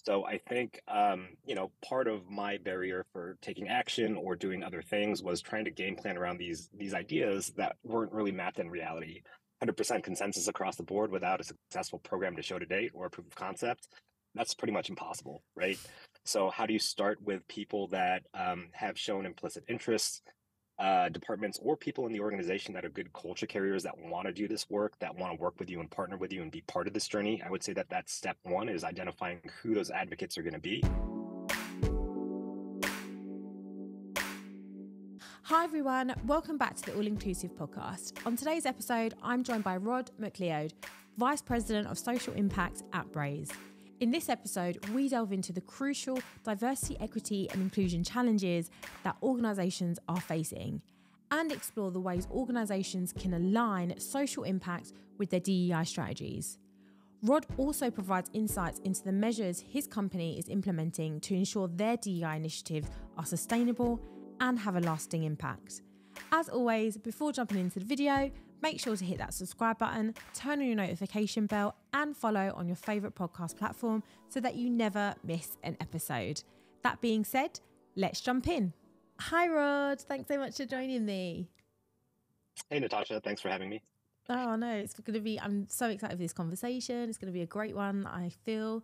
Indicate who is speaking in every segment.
Speaker 1: So I think, part of my barrier for taking action or doing other things was trying to game plan around these ideas that weren't really mapped in reality. 100% consensus across the board without a successful program to show to date or a proof of concept, that's pretty much impossible, right? So how do you start with people that have shown implicit interest, departments or people in the organization that are good culture carriers that want to do this work, that want to work with you and partner with you and be part of this journey? I would say that that's step one, is identifying who those advocates are going to be.
Speaker 2: Hi everyone, welcome back to the All Inclusive podcast. On today's episode, I'm joined by Rod Mcleod, Vice President of Social Impact at Braze. In this episode, we delve into the crucial diversity, equity and inclusion challenges that organisations are facing and explore the ways organisations can align social impact with their DEI strategies. Rod also provides insights into the measures his company is implementing to ensure their DEI initiatives are sustainable and have a lasting impact. As always, before jumping into the video, make sure to hit that subscribe button, turn on your notification bell and follow on your favourite podcast platform so that you never miss an episode. That being said, let's jump in. Hi Rod, thanks so much for joining me.
Speaker 1: Hey Natasha, thanks for having me.
Speaker 2: Oh no, I'm so excited for this conversation. It's going to be a great one, I feel.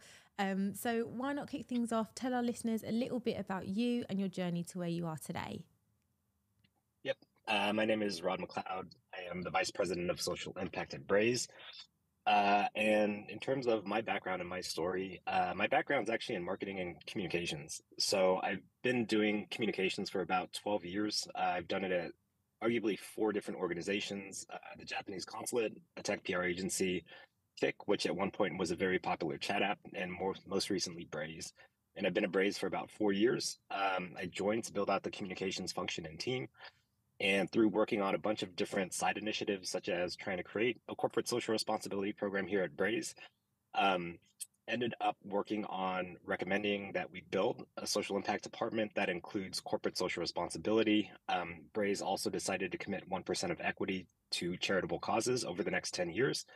Speaker 2: So why not kick things off? Tell our listeners a little bit about you and your journey to where you are today.
Speaker 1: Yep. My name is Rod Mcleod. I am the Vice President of Social Impact at Braze. And in terms of my background and my story, my background is actually in marketing and communications. So I've been doing communications for about 12 years. I've done it at arguably 4 different organizations, the Japanese consulate, a tech PR agency, Kick, which at one point was a very popular chat app, and most recently Braze. And I've been at Braze for about 4 years. I joined to build out the communications function and team. And through working on a bunch of different side initiatives, such as trying to create a corporate social responsibility program here at Braze, ended up working on recommending that we build a social impact department that includes corporate social responsibility. Braze also decided to commit 1% of equity to charitable causes over the next 10 years,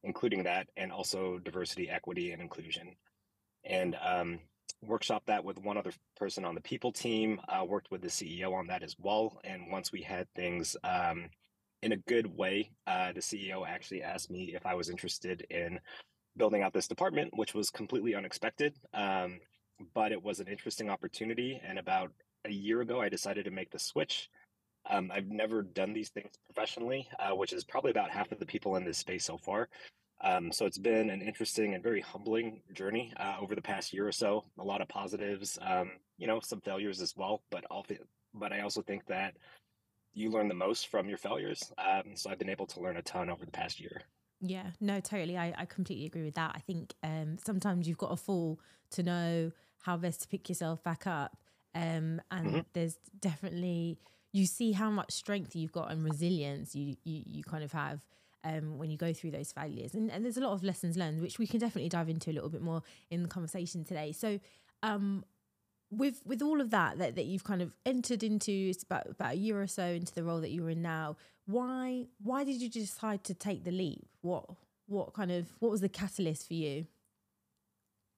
Speaker 1: including that, and also diversity, equity, and inclusion. And workshop that with one other person on the people team, worked with the CEO on that as well. And once we had things in a good way, the CEO actually asked me if I was interested in building out this department, which was completely unexpected. But it was an interesting opportunity. And about a year ago, I decided to make the switch. I've never done these things professionally, which is probably about half of the people in this space so far. So it's been an interesting and very humbling journey over the past year or so. A lot of positives, some failures as well. But I also think that you learn the most from your failures. So I've been able to learn a ton over the past year.
Speaker 2: Yeah, no, totally. I completely agree with that. I think sometimes you've got to fall to know how best to pick yourself back up. And there's definitely, you see how much strength you've got and resilience you kind of have when you go through those failures. And there's a lot of lessons learned, which we can definitely dive into a little bit more in the conversation today. So with all of that you've kind of entered into, it's about a year or so into the role that you're in now, why did you decide to take the leap? What was the catalyst for you?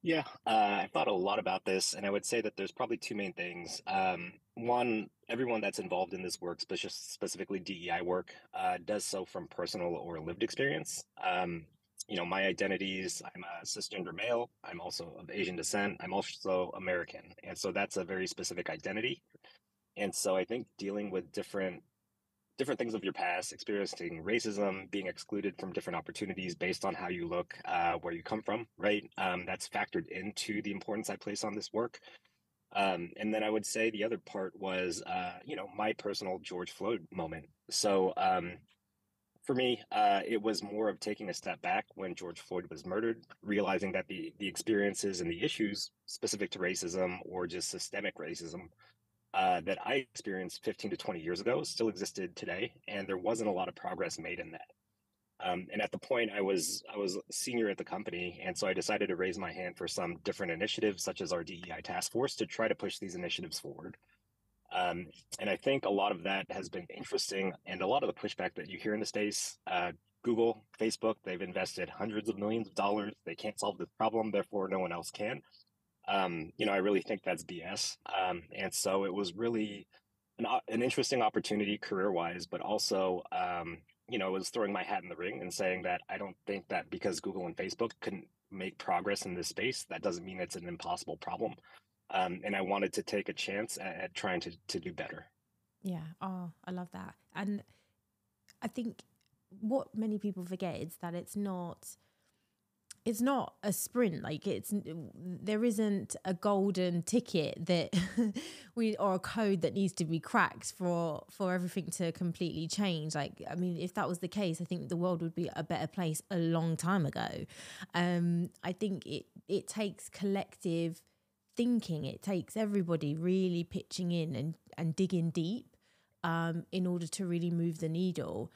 Speaker 1: Yeah, I thought a lot about this, and I would say that there's probably 2 main things. One, everyone that's involved in this work, specifically DEI work, does so from personal or lived experience. My identities, I'm a cisgender male. I'm also of Asian descent. I'm also American. And so that's a very specific identity. And so I think dealing with different things of your past, experiencing racism, being excluded from different opportunities based on how you look, where you come from, right? That's factored into the importance I place on this work. And then I would say the other part was, my personal George Floyd moment. So for me, it was more of taking a step back when George Floyd was murdered, realizing that the experiences and the issues specific to racism or just systemic racism that I experienced 15 to 20 years ago still existed today, and there wasn't a lot of progress made in that. And at the point, I was senior at the company, and so I decided to raise my hand for some different initiatives, such as our DEI task force, to try to push these initiatives forward. And I think a lot of that has been interesting, and a lot of the pushback that you hear in the space, Google, Facebook, they've invested hundreds of millions of dollars. They can't solve this problem, therefore no one else can. I really think that's BS. And so it was really an interesting opportunity career-wise, but also, it was throwing my hat in the ring and saying that I don't think that because Google and Facebook couldn't make progress in this space, that doesn't mean it's an impossible problem. And I wanted to take a chance at trying to do better.
Speaker 2: Yeah. Oh, I love that. And I think what many people forget is that it's not a sprint. Like there isn't a golden ticket that or a code that needs to be cracked for everything to completely change. Like, I mean, if that was the case, I think the world would be a better place a long time ago. I think it takes collective thinking. It takes everybody really pitching in and digging deep in order to really move the needle.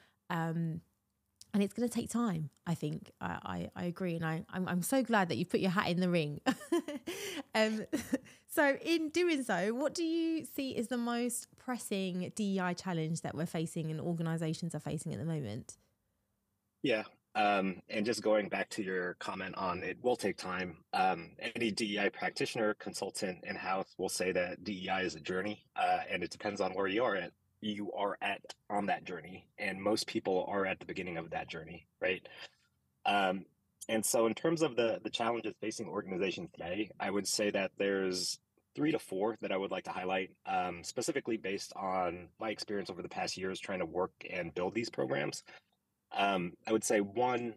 Speaker 2: And it's going to take time. I think I agree, and I'm so glad that you put your hat in the ring. um, so, in doing so, what do you see is the most pressing DEI challenge that we're facing and organisations are facing at the moment?
Speaker 1: Yeah. And just going back to your comment on it will take time. Any DEI practitioner, consultant in-house will say that DEI is a journey, and it depends on where you are at on that journey. And most people are at the beginning of that journey, right? Um, and so in terms of the challenges facing organizations today, I would say that there's three to four that I would like to highlight, specifically based on my experience over the past years trying to work and build these programs. I would say one,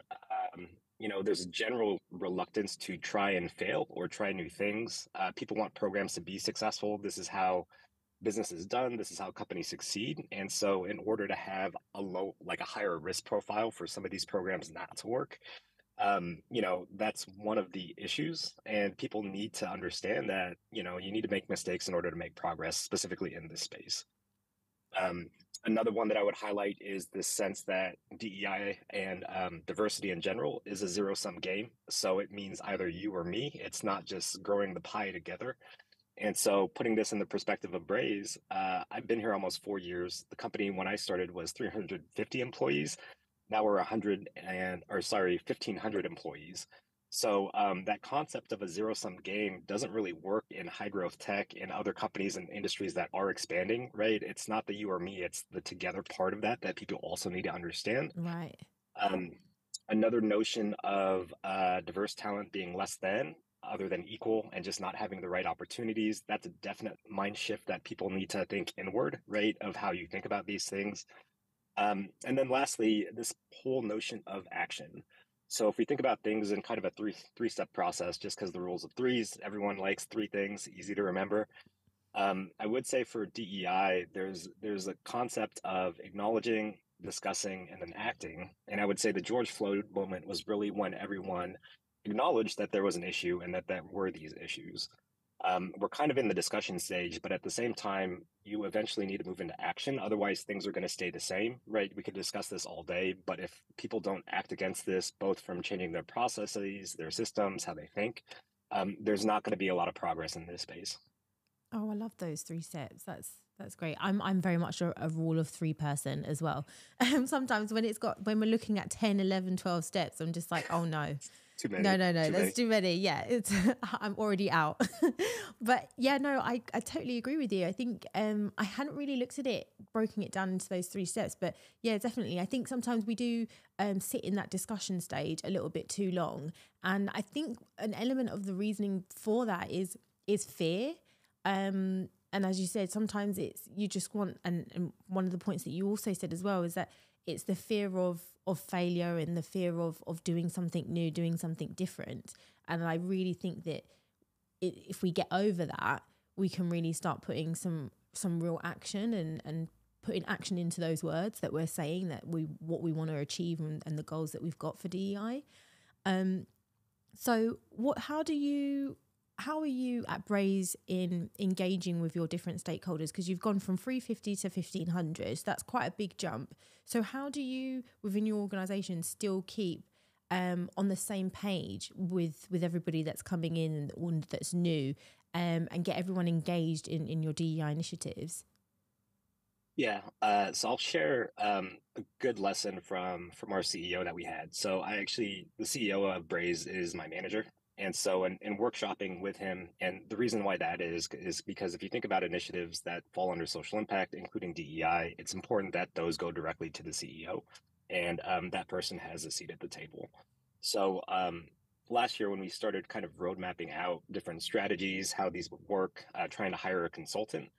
Speaker 1: there's a general reluctance to try and fail or try new things. People want programs to be successful. This is how business is done. This is how companies succeed. And so, in order to have a higher risk profile for some of these programs not to work, that's one of the issues. And people need to understand that, you need to make mistakes in order to make progress, specifically in this space. Um, Another one that I would highlight is this sense that DEI and diversity in general is a zero-sum game. So it means either you or me. It's not just growing the pie together. And so, putting this in the perspective of Braze, I've been here almost 4 years. The company when I started was 350 employees. Now we're 1,500 employees. So that concept of a zero-sum game doesn't really work in high growth tech and other companies and industries that are expanding, right? It's not the you or me, it's the together part of that people also need to understand.
Speaker 2: Right.
Speaker 1: Um, Another notion of diverse talent being less than, other than equal, and just not having the right opportunities. That's a definite mind shift that people need to think inward, right? Of how you think about these things. And then lastly, this whole notion of action. So if we think about things in kind of a three-step process, just because the rules of threes, everyone likes three things, easy to remember. I would say for DEI, there's a concept of acknowledging, discussing, and then acting. And I would say the George Floyd moment was really when everyone acknowledged that there was an issue and that there were these issues. We're kind of in the discussion stage, but at the same time, you eventually need to move into action. Otherwise, things are going to stay the same, right? We could discuss this all day, but if people don't act against this, both from changing their processes, their systems, how they think, there's not going to be a lot of progress in this space.
Speaker 2: Oh, I love those three steps. That's great. I'm very much a rule of three person as well. Sometimes when we're looking at 10, 11, 12 steps, I'm just like, oh no.
Speaker 1: Too many.
Speaker 2: No, that's too many. Yeah, I'm already out. But yeah, no, I totally agree with you. I think I hadn't really looked at it, broken it down into those three steps. But yeah, definitely. I think sometimes we do sit in that discussion stage a little bit too long. And I think an element of the reasoning for that is fear. And as you said, sometimes it's you just want, and one of the points that you also said as well is that it's the fear of failure and the fear of doing something new, doing something different. And I really think that if we get over that, we can really start putting some real action and putting action into those words that we're saying, that what we want to achieve and the goals that we've got for DEI. So how are you at Braze in engaging with your different stakeholders? Because you've gone from 350 to 1,500. So that's quite a big jump. So how do you, within your organisation, still keep on the same page with everybody that's coming in and that's new, and get everyone engaged in your DEI initiatives?
Speaker 1: Yeah, so I'll share a good lesson from our CEO that we had. So the CEO of Braze is my manager. And so in workshopping with him, and the reason why that is because if you think about initiatives that fall under social impact, including DEI, it's important that those go directly to the CEO, and that person has a seat at the table. So last year when we started kind of road mapping out different strategies, how these would work, trying to hire a consultant,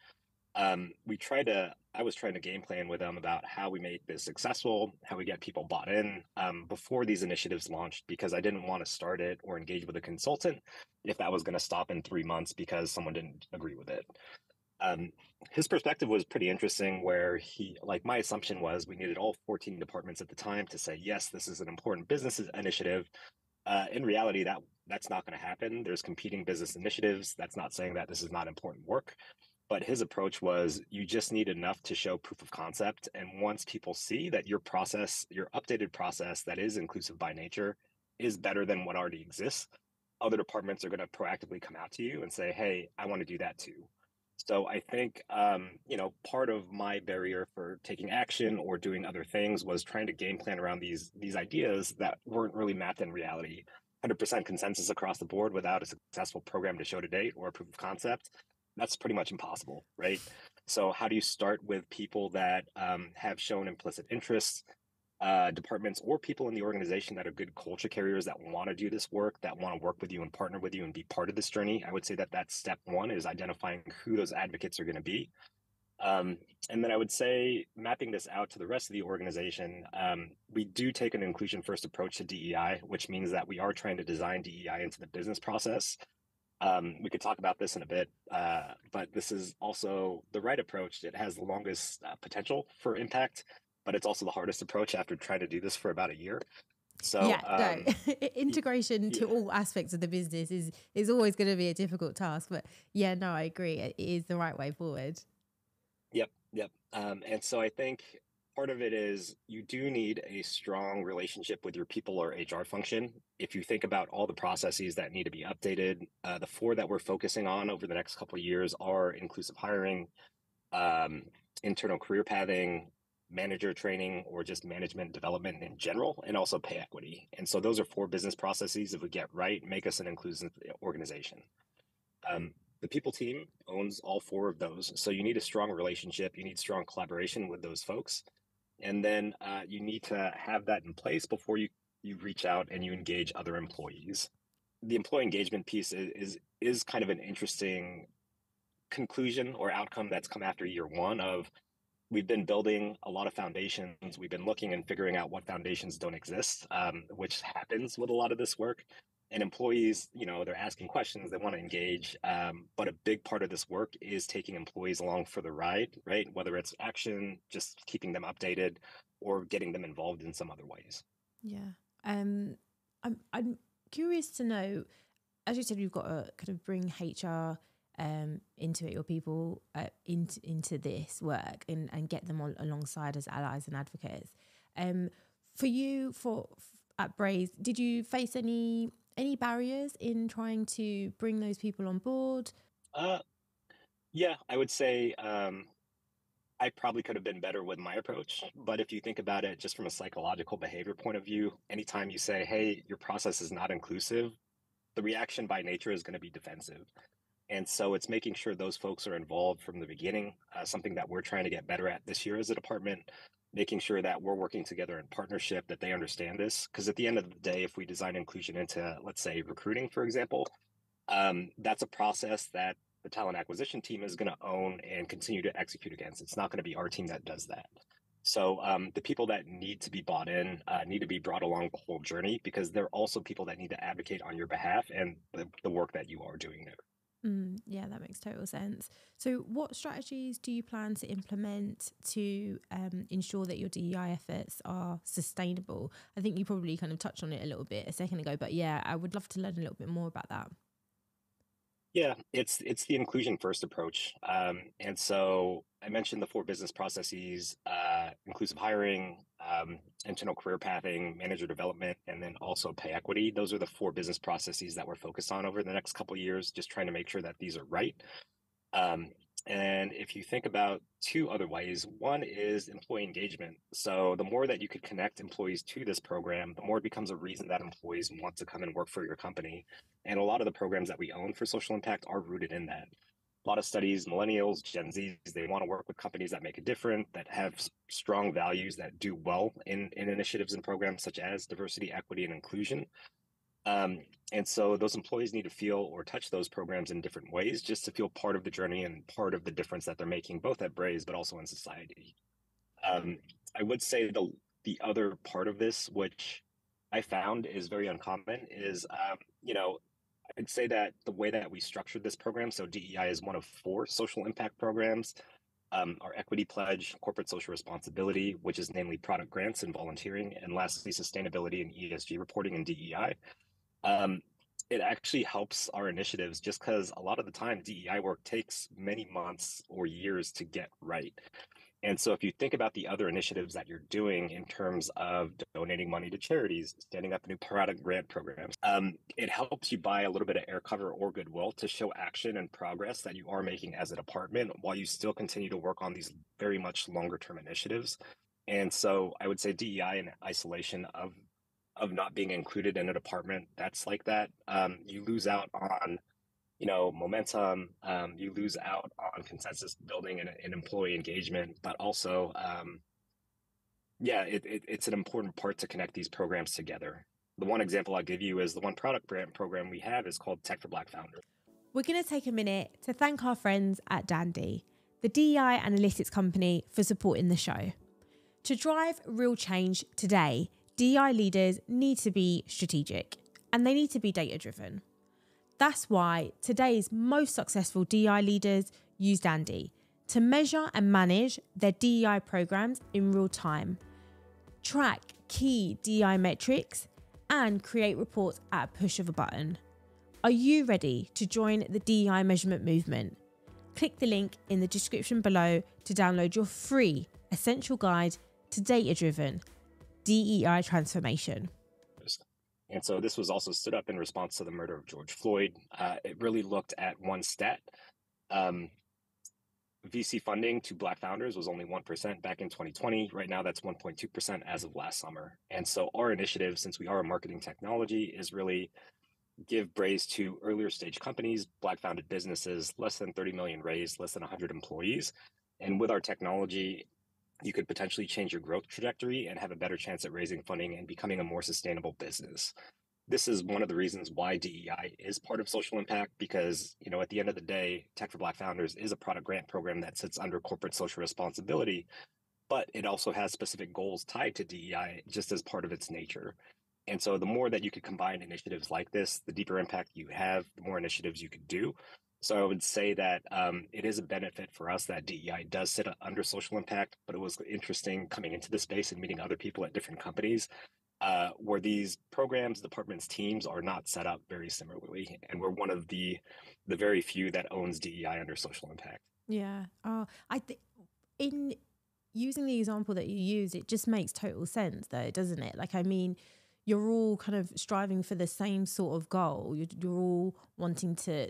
Speaker 1: I was trying to game plan with them about how we make this successful, how we get people bought in before these initiatives launched, because I didn't want to start it or engage with a consultant if that was going to stop in 3 months because someone didn't agree with it. Um, his perspective was pretty interesting, where like my assumption was we needed all 14 departments at the time to say, yes, this is an important business initiative. In reality, that's not going to happen. There's competing business initiatives. That's not saying that this is not important work. But his approach was you just need enough to show proof of concept. And once people see that your process, your updated process that is inclusive by nature, is better than what already exists, other departments are going to proactively come out to you and say, hey, I want to do that too. So I think, part of my barrier for taking action or doing other things was trying to game plan around these ideas that weren't really mapped in reality. 100% consensus across the board without a successful program to show to date or a proof of concept, that's pretty much impossible, right? So how do you start with people that have shown implicit interest, departments or people in the organization that are good culture carriers that want to do this work, that want to work with you and partner with you and be part of this journey? I would say that that's step one, is identifying who those advocates are going to be. And then I would say mapping this out to the rest of the organization. We do take an inclusion first approach to DEI, which means that we are trying to design DEI into the business process. We could talk about this in a bit, but this is also the right approach. It has the longest potential for impact, but it's also the hardest approach after trying to do this for about a year. So,
Speaker 2: Yeah, no, integration to
Speaker 1: yeah,
Speaker 2: all aspects of the business is always going to be a difficult task. But yeah, no, I agree. It is the right way forward.
Speaker 1: yep. And so I think part of it is you do need a strong relationship with your people or HR function. If you think about all the processes that need to be updated, the four that we're focusing on over the next couple of years are inclusive hiring, um, internal career pathing, manager training, or just management development in general, and also pay equity. And so those are four business processes. If we get right, make us an inclusive organization. Um, the people team owns all four of those. So you need a strong relationship. You need strong collaboration with those folks. And then you need to have that in place before you reach out and you engage other employees. The employee engagement piece is kind of an interesting conclusion or outcome that's come after year one of we've been building a lot of foundations. We've been looking and figuring out what foundations don't exist, which happens with a lot of this work. And employees, they're asking questions, they want to engage. But a big part of this work is taking employees along for the ride, right? Whether it's action, just keeping them updated, or getting them involved in some other ways.
Speaker 2: Yeah. I'm curious to know, as you said, you've got to kind of bring HR into it, your people into this work and get them all alongside as allies and advocates. For you, at Braze, did you face any barriers in trying to bring those people on board?
Speaker 1: Yeah, I would say I probably could have been better with my approach. But if you think about it just from a psychological behavior point of view, anytime you say, hey, your process is not inclusive, the reaction by nature is going to be defensive. And so it's making sure those folks are involved from the beginning, something that we're trying to get better at this year as a department, making sure that we're working together in partnership, that they understand this. Because at the end of the day, if we design inclusion into, let's say, recruiting, for example, that's a process that the talent acquisition team is going to own and continue to execute against. It's not going to be our team that does that. So the people that need to be bought in need to be brought along the whole journey, because they're also people that need to advocate on your behalf and the work that you are doing there.
Speaker 2: Yeah, that makes total sense. So what strategies do you plan to implement to ensure that your DEI efforts are sustainable? I think you probably kind of touched on it a little bit a second ago, but yeah, I would love to learn a little bit more about that.
Speaker 1: Yeah, it's the inclusion first approach. And so I mentioned the four business processes, inclusive hiring, internal career pathing, manager development, and then also pay equity. Those are the four business processes that we're focused on over the next couple of years, just trying to make sure that these are right. And if you think about two other ways, one is employee engagement. So the more that you could connect employees to this program, the more it becomes a reason that employees want to come and work for your company. And a lot of the programs that we own for social impact are rooted in that. A lot of studies, millennials, Gen Zs, they want to work with companies that make a difference, that have strong values, that do well in initiatives and programs such as diversity, equity, and inclusion. Um, and so those employees need to feel or touch those programs in different ways just to feel part of the journey and part of the difference that they're making, both at Braze, but also in society. Um, I would say the other part of this, which I found is very uncommon, is I'd say that the way that we structured this program, so DEI is one of four social impact programs. Our equity pledge, corporate social responsibility, which is namely product grants and volunteering, and lastly, sustainability and ESG reporting and DEI. um, it actually helps our initiatives just because a lot of the time DEI work takes many months or years to get right. And so if you think about the other initiatives that you're doing in terms of donating money to charities, standing up new product grant programs, it helps you buy a little bit of air cover or goodwill to show action and progress that you are making as a department while you still continue to work on these very much longer term initiatives. And so I would say DEI in isolation of not being included in a department that's like that, you lose out on momentum. You lose out on consensus building and employee engagement, but also yeah, it's an important part to connect these programs together. The one example I'll give you is the one product grant program we have is called Tech for Black Founders.
Speaker 2: We're going to take a minute to thank our friends at Dandi, the DEI analytics company, for supporting the show. To drive real change today, DEI leaders need to be strategic and they need to be data driven. That's why today's most successful DEI leaders use Dandi to measure and manage their DEI programs in real time, track key DEI metrics, and create reports at a push of a button. Are you ready to join the DEI measurement movement? Click the link in the description below to download your free essential guide to data-driven DEI transformation.
Speaker 1: And so this was also stood up in response to the murder of George Floyd. It really looked at one stat. VC funding to Black founders was only 1% back in 2020. Right now, that's 1.2% as of last summer. And so our initiative, since we are a marketing technology, is really give Braze to earlier stage companies, Black founded businesses, less than 30 million raised, less than 100 employees. And with our technology, you could potentially change your growth trajectory and have a better chance at raising funding and becoming a more sustainable business. This is one of the reasons why DEI is part of social impact, because, at the end of the day, Tech for Black Founders is a product grant program that sits under corporate social responsibility, but it also has specific goals tied to DEI just as part of its nature. And so the more that you could combine initiatives like this, the deeper impact you have, the more initiatives you could do. So I would say that it is a benefit for us that DEI does sit under social impact, but it was interesting coming into the space and meeting other people at different companies where these programs, departments, teams are not set up very similarly. And we're one of the very few that owns DEI under social impact.
Speaker 2: Yeah. Oh, I think in using the example that you use, it just makes total sense though, doesn't it? Like, I mean, you're all kind of striving for the same sort of goal. You're all wanting to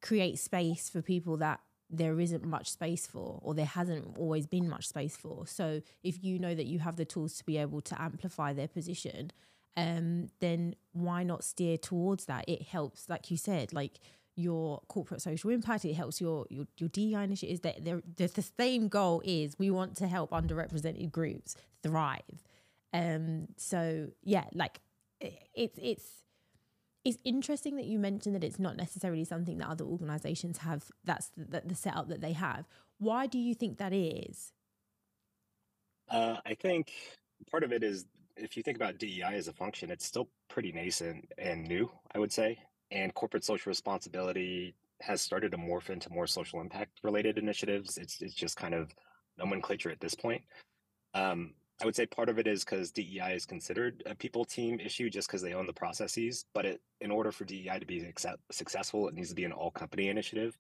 Speaker 2: create space for people that there isn't much space for, or there hasn't always been much space for. So if you know that you have the tools to be able to amplify their position, then why not steer towards that? It helps, like you said, like your corporate social impact, it helps your DEI initiatives. That the same goal is we want to help underrepresented groups thrive. So yeah, like it's interesting that you mentioned that it's not necessarily something that other organizations have. That's the setup that they have. Why do you think that is?
Speaker 1: I think part of it is, if you think about DEI as a function, it's still pretty nascent and new, I would say. And corporate social responsibility has started to morph into more social impact related initiatives. It's just kind of nomenclature at this point. I would say part of it is because DEI is considered a people team issue just because they own the processes. But in order for DEI to be successful, it needs to be an all company initiative,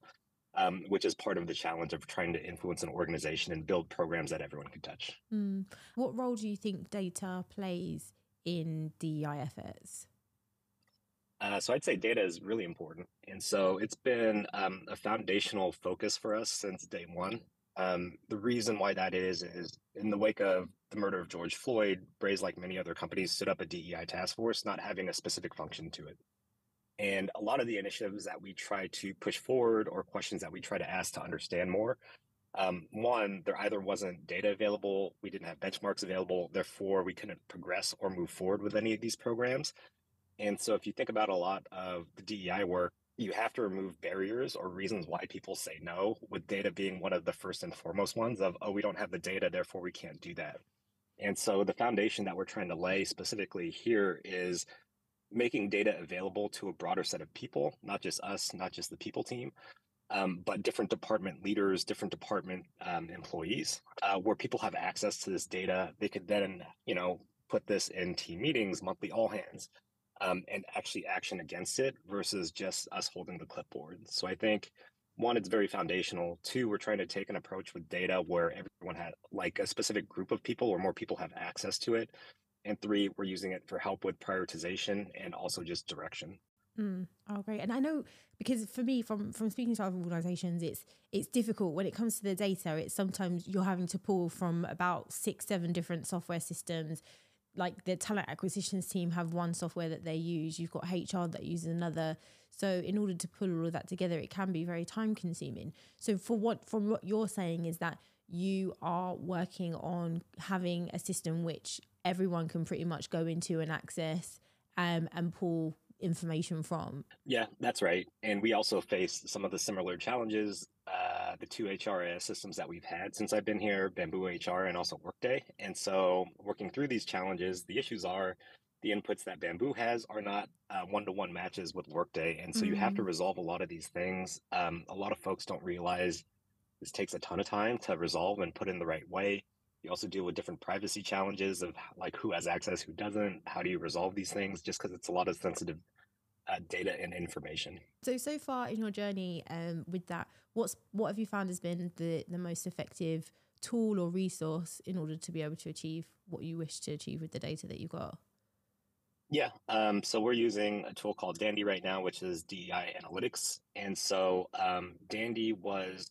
Speaker 1: which is part of the challenge of trying to influence an organization and build programs that everyone can touch.
Speaker 2: What role do you think data plays in DEI efforts?
Speaker 1: So I'd say data is really important. And so it's been a foundational focus for us since day one. The reason why that is in the wake of the murder of George Floyd, Braze, like many other companies, stood up a DEI task force, not having a specific function to it. And a lot of the initiatives that we try to push forward or questions that we try to ask to understand more, one, there either wasn't data available, we didn't have benchmarks available, therefore we couldn't progress or move forward with any of these programs. And so if you think about a lot of the DEI work, you have to remove barriers or reasons why people say no, with data being one of the first and foremost ones of, oh, we don't have the data, therefore we can't do that. And so the foundation that we're trying to lay specifically here is making data available to a broader set of people, not just us, not just the people team, but different department leaders, different department employees, where people have access to this data. They could then, put this in team meetings, monthly all hands, and actually action against it versus just us holding the clipboard. So I think one, it's very foundational. Two, we're trying to take an approach with data where everyone had like a specific group of people or more people have access to it. And three, we're using it for help with prioritization and also just direction.
Speaker 2: Oh, great. And I know because for me, from speaking to other organisations, it's difficult when it comes to the data. It's sometimes you're having to pull from about 6, 7 different software systems. Like the talent acquisitions team have one software that they use. You've got HR that uses another. So in order to pull all of that together, it can be very time consuming. So from what you're saying is that you are working on having a system which everyone can pretty much go into and access and pull information from.
Speaker 1: Yeah, that's right. And we also face some of the similar challenges, the two HRIS systems that we've had since I've been here, Bamboo HR and also Workday. And so working through these challenges, the issues are the inputs that Bamboo has are not one-to-one matches with Workday. And so you have to resolve a lot of these things. A lot of folks don't realize this takes a ton of time to resolve and put in the right way. You also deal with different privacy challenges of like who has access, who doesn't, how do you resolve these things, just because it's a lot of sensitive data and information.
Speaker 2: So far in your journey with that, what have you found has been the most effective tool or resource in order to be able to achieve what you wish to achieve with the data that you've got?
Speaker 1: Yeah, so we're using a tool called Dandi right now, which is DEI analytics. And so Dandi was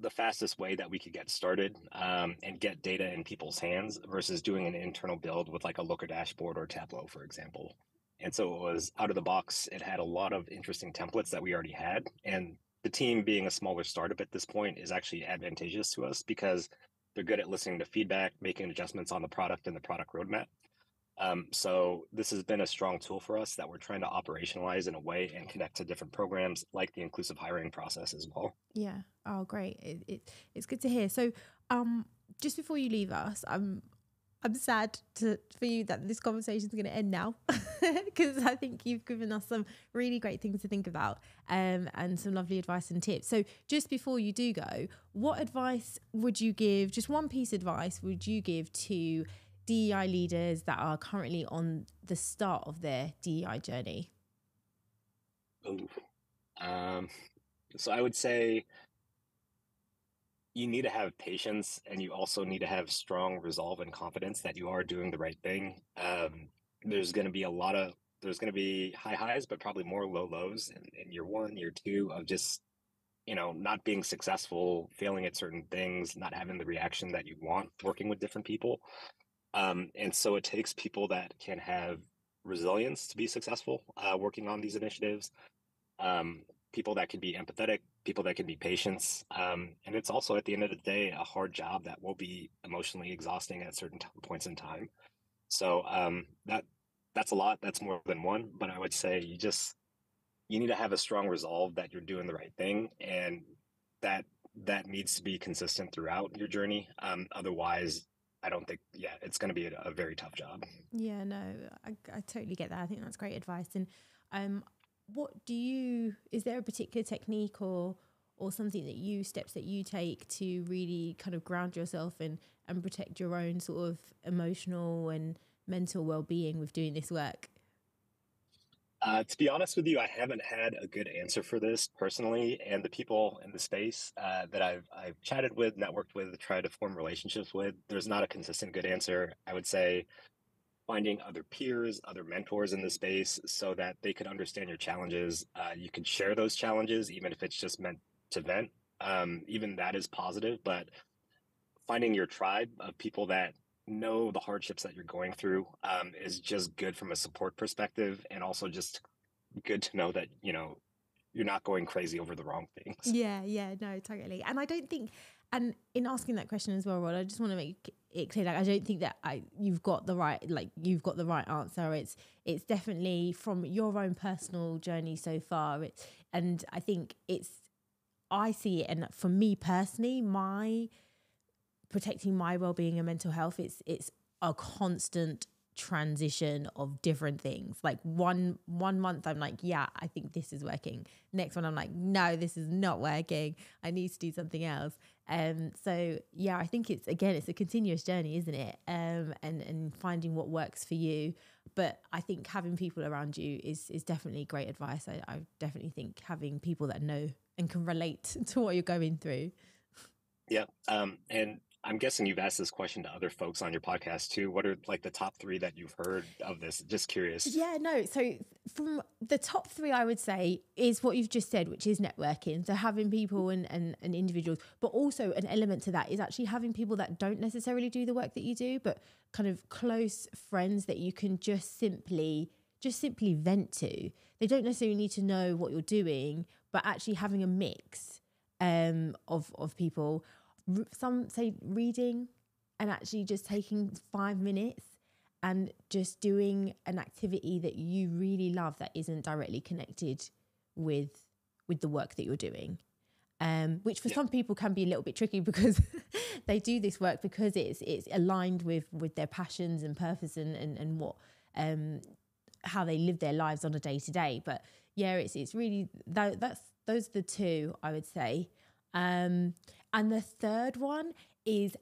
Speaker 1: the fastest way that we could get started and get data in people's hands versus doing an internal build with like a Looker dashboard or Tableau, for example. And so it was out of the box. It had a lot of interesting templates that we already had. And the team being a smaller startup at this point is actually advantageous to us because they're good at listening to feedback, making adjustments on the product and the product roadmap. So this has been a strong tool for us that we're trying to operationalize in a way and connect to different programs like the inclusive hiring process as well.
Speaker 2: Yeah. Oh, great. It's good to hear. So, just before you leave us, I'm sad for you that this conversation is going to end now because I think you've given us some really great things to think about and some lovely advice and tips. So just before you do go, what advice would you give, just one piece of advice would you give to DEI leaders that are currently on the start of their DEI journey?
Speaker 1: Ooh. So I would say you need to have patience and you also need to have strong resolve and confidence that you are doing the right thing. There's going to be there's going to be high highs, but probably more low lows in year one, year two of just, not being successful, failing at certain things, not having the reaction that you want, working with different people. And so it takes people that can have resilience to be successful working on these initiatives, people that can be empathetic, people that can be patient. And it's also at the end of the day, a hard job that will be emotionally exhausting at certain points in time. So that's a lot. That's more than one. But I would say you need to have a strong resolve that you're doing the right thing, and that needs to be consistent throughout your journey. Otherwise, I don't think, yeah, it's going to be a very tough job.
Speaker 2: Yeah, no, I totally get that. I think that's great advice. And is there a particular technique or something steps that you take to really kind of ground yourself and protect your own sort of emotional and mental well-being with doing this work?
Speaker 1: To be honest with you, I haven't had a good answer for this personally, and the people in the space that I've chatted with, networked with, tried to form relationships with, there's not a consistent good answer. I would say finding other peers, other mentors in the space so that they could understand your challenges. You could share those challenges, even if it's just meant to vent. Even that is positive, but finding your tribe of people that know the hardships that you're going through is just good from a support perspective, and also just good to know that, you're not going crazy over the wrong things.
Speaker 2: Yeah, no, totally. And I don't think, and in asking that question as well, Rod, I just want to make it clear, like, I don't think that you've got the right answer. It's definitely from your own personal journey so far. And I think I see it, and for me personally, my protecting my well-being and mental health, it's a constant transition of different things. Like one month I'm like, yeah, I think this is working. Next one I'm like, no, this is not working. I need to do something else. So yeah, I think it's a continuous journey, isn't it? And finding what works for you. But I think having people around you is definitely great advice. I definitely think having people that know and can relate to what you're going through.
Speaker 1: Yeah. And I'm guessing you've asked this question to other folks on your podcast too. What are like the top three that you've heard of this? Just curious.
Speaker 2: Yeah, no. So from the top three, I would say is what you've just said, which is networking. So having people and individuals, but also an element to that is actually having people that don't necessarily do the work that you do, but kind of close friends that you can just simply vent to. They don't necessarily need to know what you're doing, but actually having a mix of people. Some say reading, and actually just taking 5 minutes and just doing an activity that you really love that isn't directly connected with the work that you're doing. Which for some people can be a little bit tricky because they do this work because it's aligned with their passions and purpose and what how they live their lives on a day to day. But yeah, it's really those are the two I would say. And the third one is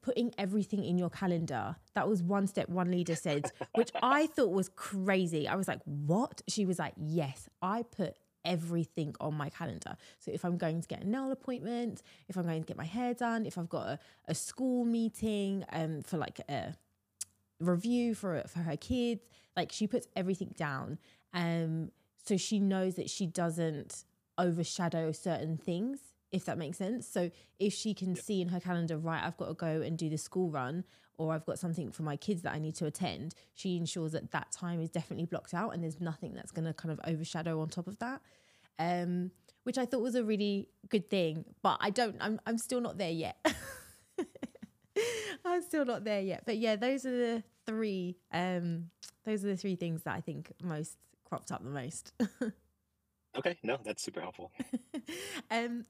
Speaker 2: putting everything in your calendar. That was one step one leader said, which I thought was crazy. I was like, what? She was like, yes, I put everything on my calendar. So if I'm going to get a nail appointment, if I'm going to get my hair done, if I've got a school meeting for like a review for her kids, like she puts everything down. So she knows that she doesn't overshadow certain things, if that makes sense. So if she can see in her calendar, right, I've got to go and do the school run, or I've got something for my kids that I need to attend, she ensures that time is definitely blocked out and there's nothing that's going to kind of overshadow on top of that, which I thought was a really good thing. But I'm still not there yet. I'm still not there yet. But yeah, those are the three things that I think most cropped up the most.
Speaker 1: Okay, no, that's super helpful.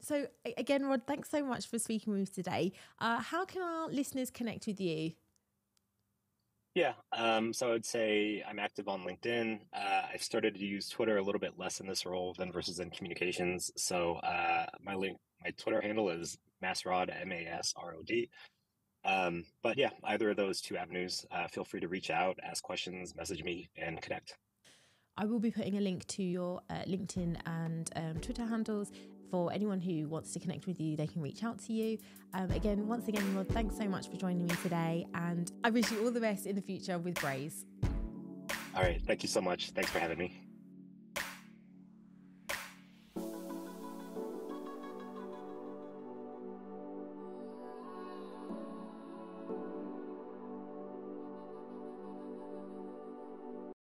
Speaker 2: So again, Rod, thanks so much for speaking with me today. How can our listeners connect with you?
Speaker 1: Yeah, so I would say I'm active on LinkedIn. I've started to use Twitter a little bit less in this role than versus in communications. So my Twitter handle is Masrod, MASROD. But yeah, either of those two avenues, feel free to reach out, ask questions, message me, and connect.
Speaker 2: I will be putting a link to your LinkedIn and Twitter handles for anyone who wants to connect with you. They can reach out to you. Once again, Rod, thanks so much for joining me today, and I wish you all the best in the future with Braze.
Speaker 1: All right. Thank you so much. Thanks for having me.